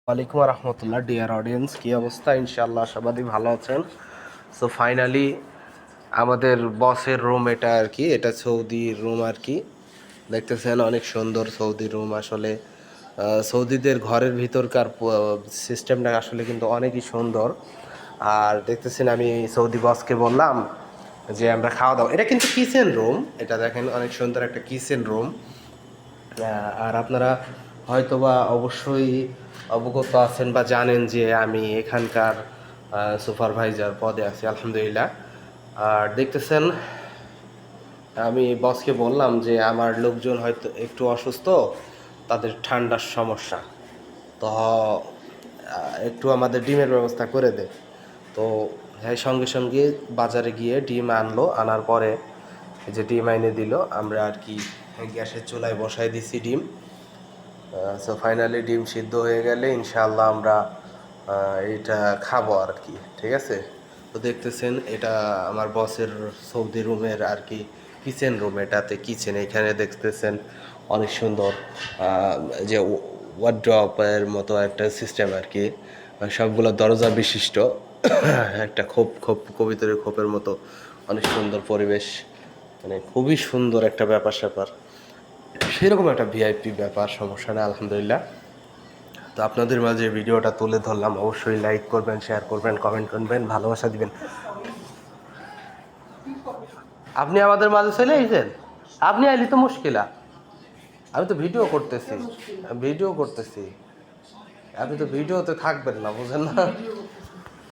ওয়ালাইকুম রহমতুল্লাহ। Dear audience, কী অবস্থা? ইনশাআল্লাহ আশাবাদী ভালো আছেন। সো ফাইনালি আমাদের বসের রুম এটা আর কি, এটা সৌদির রুম আর কি। দেখতেছেন অনেক সুন্দর সৌদি রুম। আসলে সৌদিদের ঘরের ভিতরকার সিস্টেমটা আসলে কিন্তু অনেকই সুন্দর। আর দেখতেছেন আমি সৌদি বসকে বললাম যে আমরা খাওয়া দাওয়া, এটা কিন্তু কিচেন রুম, এটা দেখেন অনেক সুন্দর একটা কিচেন রুম। আর আপনারা হয়তোবা অবশ্যই অবগত আছেন বা জানেন যে আমি এখানকার সুপারভাইজার পদে আছি আলহামদুলিল্লাহ। আর দেখতেছেন আমি বসকে বললাম যে আমার লোকজন হয়তো একটু অসুস্থ, তাদের ঠান্ডার সমস্যা, তো একটু আমাদের ডিমের ব্যবস্থা করে দে। তো হ্যাঁ, সঙ্গে সঙ্গে বাজারে গিয়ে ডিম আনলো, আনার পরে এই যে ডিম এনে দিল, আমরা আর কি গ্যাসের চুলায় বসাই দিছি ডিম। সো ফাইনালি ডিম সিদ্ধ হয়ে গেলে ইনশাআল্লাহ আমরা এটা খাবো আর কি, ঠিক আছে। তো দেখতেছেন এটা আমার বসের সৌদি রুমের আর কি কিচেন রুম, এটাতে কিচেন, এখানে দেখতেছেন অনেক সুন্দর যে ওয়ার্ড্রপের মতো একটা সিস্টেম আর কি, সবগুলো দরজা বিশিষ্ট একটা খোপ খোপ কবিতরের খোপের মতো অনেক সুন্দর পরিবেশ, মানে খুবই সুন্দর একটা ব্যাপার স্যাপার, সেরকম একটা ভিআইপি ব্যাপার। সমস্যা নেই আলহামদুলিল্লাহ। তো আপনাদের মাঝে ভিডিওটা তুলে ধরলাম, অবশ্যই লাইক করবেন, শেয়ার করবেন, কমেন্ট করবেন, ভালোবাসা দিবেন। আপনি আমাদের মাঝে চলে আইছেন, আপনি আইলি তো মুশকিলা, আমি তো ভিডিও করতেছি, ভিডিও করতেছি, আপনি তো ভিডিওতে থাকবেন না, বুঝেন না।